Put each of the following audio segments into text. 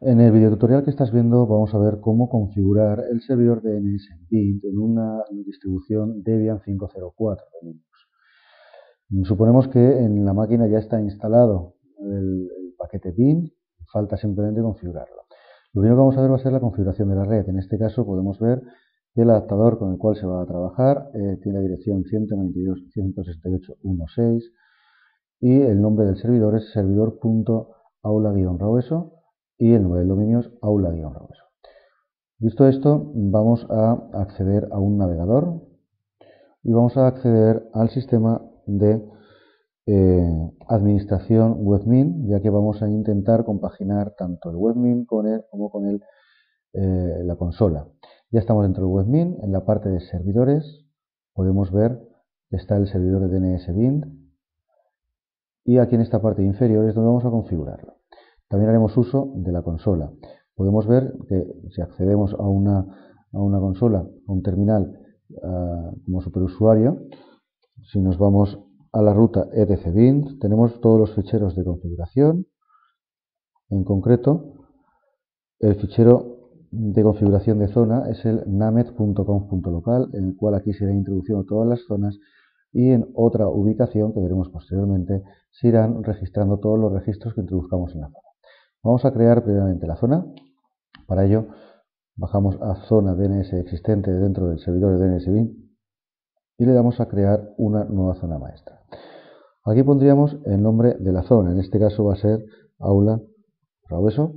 En el videotutorial que estás viendo vamos a ver cómo configurar el servidor DNS Mint en una distribución Debian 5.04 de Linux. Suponemos que en la máquina ya está instalado el paquete bin, falta simplemente configurarlo. Lo único que vamos a ver va a ser la configuración de la red. En este caso podemos ver que el adaptador con el cual se va a trabajar tiene la dirección 192.168.1.6 y el nombre del servidor es servidor.aula-raoso y el nombre del dominio es aula-raoso. Visto esto, vamos a acceder a un navegador y vamos a acceder al sistema de administración webmin, ya que vamos a intentar compaginar tanto el webmin como con la consola. Ya estamos dentro del webmin, en la parte de servidores podemos ver que está el servidor de DNS Mint y aquí en esta parte inferior es donde vamos a configurarlo. También haremos uso de la consola. Podemos ver que si accedemos a una consola, a un terminal como superusuario, si nos vamos a la ruta etc-bin, tenemos todos los ficheros de configuración. En concreto, el fichero de configuración de zona es el named.conf.local, en el cual aquí se irán introduciendo todas las zonas y en otra ubicación que veremos posteriormente se irán registrando todos los registros que introduzcamos en la zona. Vamos a crear primeramente la zona. Para ello bajamos a zona DNS existente dentro del servidor de DNS Bin y le damos a crear una nueva zona maestra. Aquí pondríamos el nombre de la zona, en este caso va a ser aula raoso.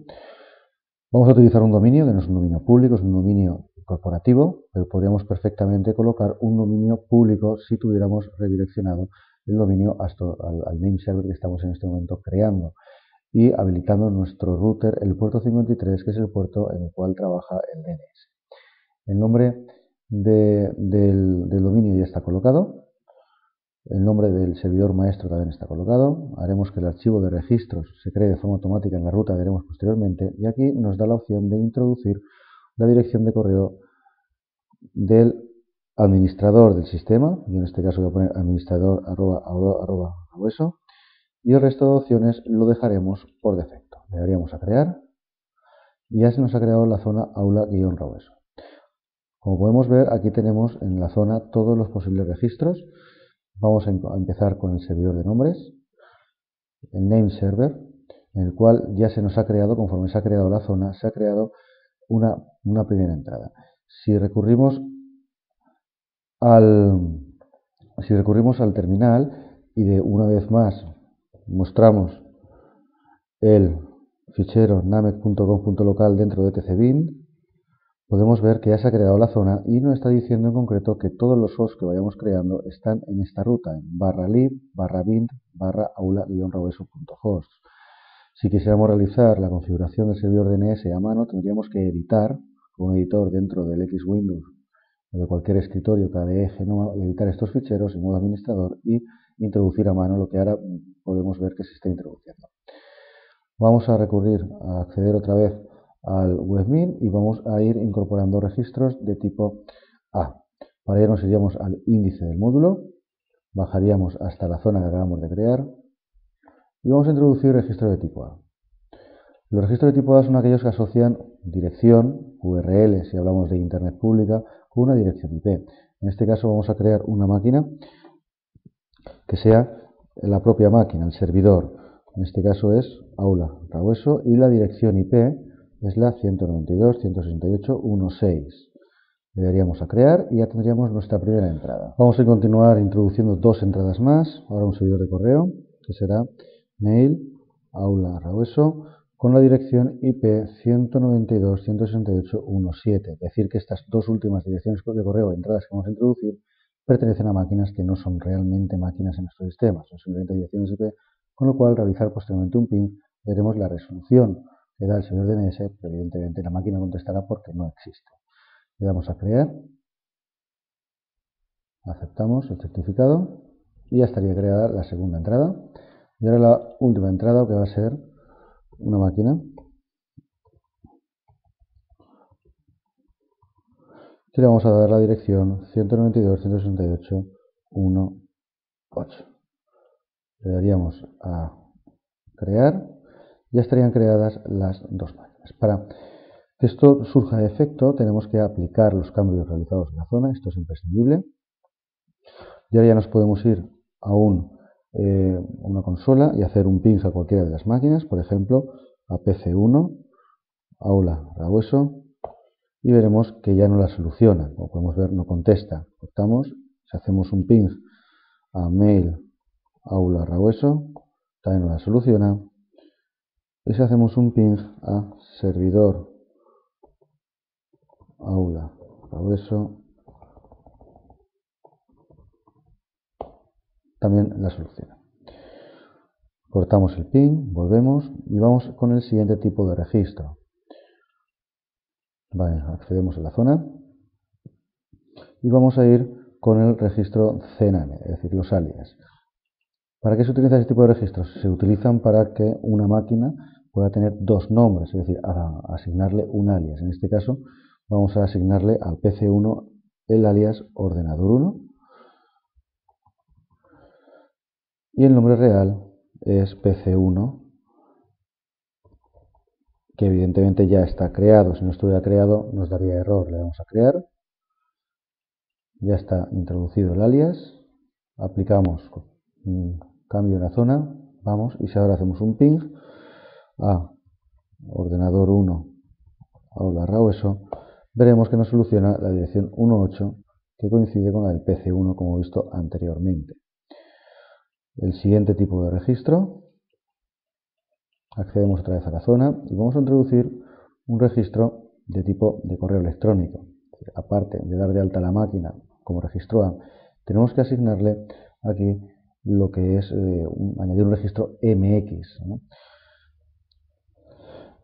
Vamos a utilizar un dominio que no es un dominio público, es un dominio corporativo, pero podríamos perfectamente colocar un dominio público si tuviéramos redireccionado el dominio al name server que estamos en este momento creando y habilitando nuestro router el puerto 53, que es el puerto en el cual trabaja el DNS. El nombre del dominio ya está colocado. El nombre del servidor maestro también está colocado. Haremos que el archivo de registros se cree de forma automática en la ruta que veremos posteriormente. Y aquí nos da la opción de introducir la dirección de correo del administrador del sistema. Yo en este caso voy a poner administrador@aula@raoso. Y el resto de opciones lo dejaremos por defecto. Le daríamos a crear y ya se nos ha creado la zona aula-raoso. Como podemos ver, aquí tenemos en la zona todos los posibles registros. Vamos a empezar con el servidor de nombres, el name server, en el cual ya se nos ha creado, conforme se ha creado la zona, se ha creado una primera entrada. Si recurrimos al terminal y de una vez más mostramos el fichero named.conf.local dentro de etc-bin, podemos ver que ya se ha creado la zona y nos está diciendo en concreto que todos los hosts que vayamos creando están en esta ruta, en /lib, /bin, /aula-raoso.host. Si quisiéramos realizar la configuración del servidor DNS a mano, tendríamos que editar con un editor dentro del X Windows o de cualquier escritorio KDE, Genoma, editar estos ficheros en modo administrador y introducir a mano lo que ahora podemos ver que se está introduciendo. Vamos a recurrir a acceder otra vez al webmin y vamos a ir incorporando registros de tipo A. Para ello nos iríamos al índice del módulo, bajaríamos hasta la zona que acabamos de crear y vamos a introducir registros de tipo A. Los registros de tipo A son aquellos que asocian dirección, URL, si hablamos de internet pública, con una dirección IP. En este caso vamos a crear una máquina que sea la propia máquina, el servidor. En este caso es aula raoso y la dirección IP es la 192.168.1.6. Le daríamos a crear y ya tendríamos nuestra primera entrada. Vamos a continuar introduciendo dos entradas más. Ahora un servidor de correo que será mail aula raoso con la dirección IP 192.168.1.7. Es decir, que estas dos últimas direcciones de correo o entradas que vamos a introducir pertenecen a máquinas que no son realmente máquinas en nuestro sistema, son simplemente direcciones IP, con lo cual realizar posteriormente un ping veremos la resolución que da el servidor DNS, pero evidentemente la máquina contestará porque no existe. Le damos a crear, aceptamos el certificado y ya estaría creada la segunda entrada. Y ahora la última entrada, que va a ser una máquina que le vamos a dar la dirección 192.168.1.8. Le daríamos a crear, ya estarían creadas las dos máquinas. Para que esto surja de efecto, tenemos que aplicar los cambios realizados en la zona. Esto es imprescindible. Y ahora ya nos podemos ir a una consola y hacer un ping a cualquiera de las máquinas, por ejemplo, a PC1, aula Rabueso, y veremos que ya no la soluciona. Como podemos ver, no contesta. Cortamos, si hacemos un ping a mail aula Rabueso, también no la soluciona. Y si hacemos un ping a servidor aula Rabueso, también la soluciona. Cortamos el ping, volvemos y vamos con el siguiente tipo de registro. Vale, accedemos a la zona y vamos a ir con el registro CNAME, es decir, los alias. ¿Para qué se utiliza este tipo de registros? Se utilizan para que una máquina pueda tener dos nombres, es decir, asignarle un alias. En este caso vamos a asignarle al PC1 el alias ordenador1 y el nombre real es PC1, que evidentemente ya está creado. Si no estuviera creado nos daría error. Le damos a crear. Ya está introducido el alias. Aplicamos un cambio en la zona. Vamos, y si ahora hacemos un ping a ordenador1 aula Rabueso, veremos que nos soluciona la dirección 18, que coincide con la del PC1 como visto anteriormente. El siguiente tipo de registro, accedemos otra vez a la zona y vamos a introducir un registro de tipo de correo electrónico. Aparte de dar de alta la máquina como registro A, tenemos que asignarle aquí lo que es añadir un registro MX, ¿no?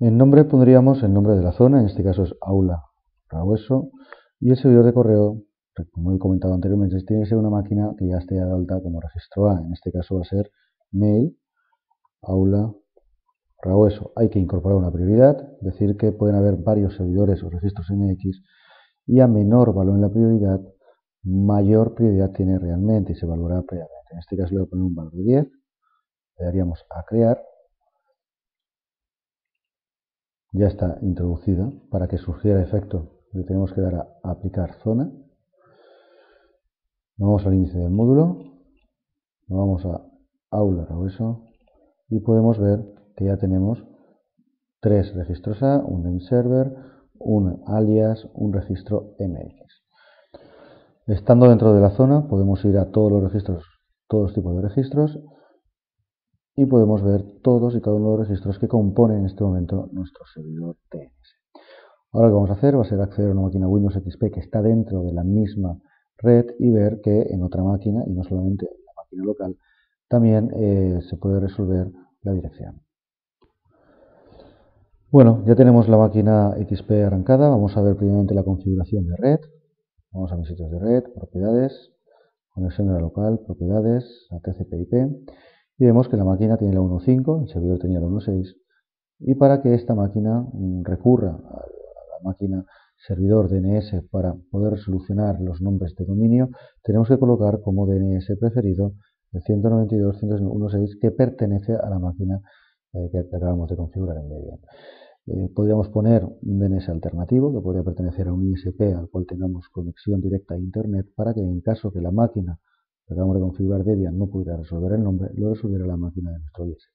En nombre pondríamos el nombre de la zona, en este caso es aula Rabueso, y el servidor de correo, como he comentado anteriormente, tiene que ser una máquina que ya esté de alta como registro A. En este caso va a ser mail aula Rabueso. Hay que incorporar una prioridad, decir que pueden haber varios servidores o registros MX y a menor valor en la prioridad, mayor prioridad tiene realmente y se evaluará previamente. En este caso le voy a poner un valor de 10, le daríamos a crear. Ya está introducida. Para que surgiera efecto le tenemos que dar a aplicar zona. Nos vamos al índice del módulo, nos vamos a aula Rabueso y podemos ver que ya tenemos tres registros A, un name server, un alias, un registro MX. Estando dentro de la zona podemos ir a todos los registros, todos los tipos de registros, y podemos ver todos y cada uno de los registros que componen en este momento nuestro servidor DNS. Ahora lo que vamos a hacer va a ser acceder a una máquina Windows XP que está dentro de la misma red y ver que en otra máquina, y no solamente en la máquina local, también se puede resolver la dirección. Bueno, ya tenemos la máquina XP arrancada. Vamos a ver primeramente la configuración de red. Vamos a mis sitios de red, propiedades, conexión de la local, propiedades, a TCP/IP, y vemos que la máquina tiene la 1.5, el servidor tenía la 1.6, y para que esta máquina recurra a la máquina servidor DNS para poder solucionar los nombres de dominio, tenemos que colocar como DNS preferido el 192.168 que pertenece a la máquina que acabamos de configurar en Debian. Podríamos poner un DNS alternativo que podría pertenecer a un ISP al cual tengamos conexión directa a Internet para que en caso que la máquina que acabamos de configurar Debian no pudiera resolver el nombre, lo resolviera la máquina de nuestro ISP.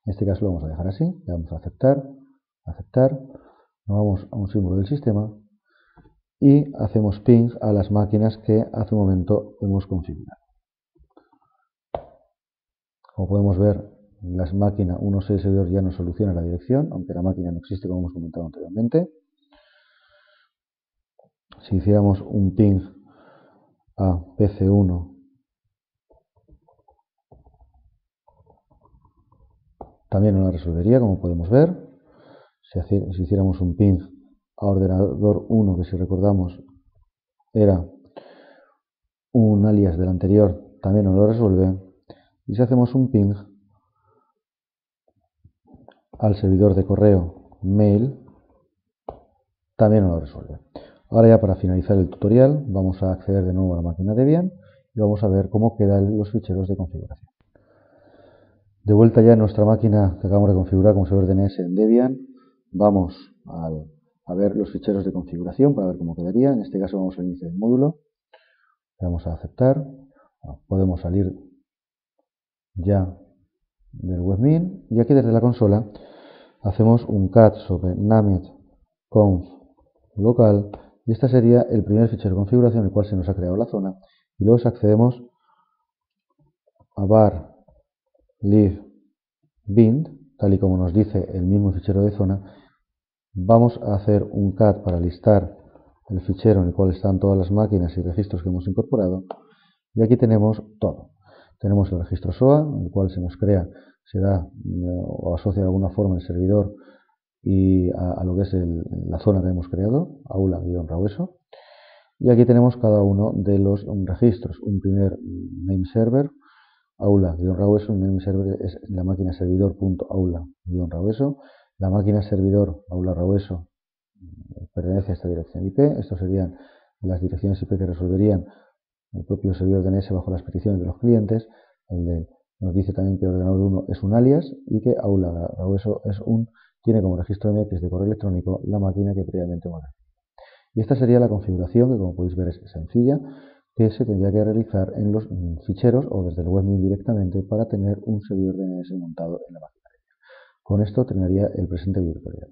En este caso lo vamos a dejar así, le damos a aceptar, aceptar, nos vamos a un símbolo del sistema y hacemos ping a las máquinas que hace un momento hemos configurado. Como podemos ver, la máquina 1.6 servidor ya nos soluciona la dirección, aunque la máquina no existe como hemos comentado anteriormente. Si hiciéramos un ping a PC1, también nos la resolvería, como podemos ver. Si hiciéramos un ping a ordenador 1, que si recordamos era un alias del anterior, también nos lo resuelve. Y si hacemos un ping al servidor de correo mail, también nos lo resuelve. Ahora ya para finalizar el tutorial vamos a acceder de nuevo a la máquina Debian y vamos a ver cómo quedan los ficheros de configuración. De vuelta ya en nuestra máquina que acabamos de configurar como servidor DNS en Debian, vamos a ver los ficheros de configuración para ver cómo quedaría. En este caso vamos al inicio del módulo, le damos a aceptar, podemos salir ya del webmin y aquí desde la consola hacemos un cat sobre named.conf local y este sería el primer fichero de configuración en el cual se nos ha creado la zona, y luego accedemos a var lib bind, tal y como nos dice el mismo fichero de zona. Vamos a hacer un cat para listar el fichero en el cual están todas las máquinas y registros que hemos incorporado, y aquí tenemos todo. Tenemos el registro SOA, en el cual se nos crea, se da o asocia de alguna forma el servidor y a lo que es la zona que hemos creado, aula-raweso. Y aquí tenemos cada uno de los registros. Un primer name server, aula-raweso, un name server es la máquina servidor.aula-raweso. La máquina servidor aula-raweso pertenece a esta dirección IP. Estos serían las direcciones IP que resolverían el propio servidor DNS bajo las peticiones de los clientes. Nos dice también que ordenador 1 es un alias y que aula-raweso tiene como registro MX de correo electrónico la máquina que previamente hemos recibido. Y esta sería la configuración, que como podéis ver es sencilla, que se tendría que realizar en los ficheros o desde el webmin directamente para tener un servidor DNS montado en la máquina. Con esto terminaría el presente video tutorial.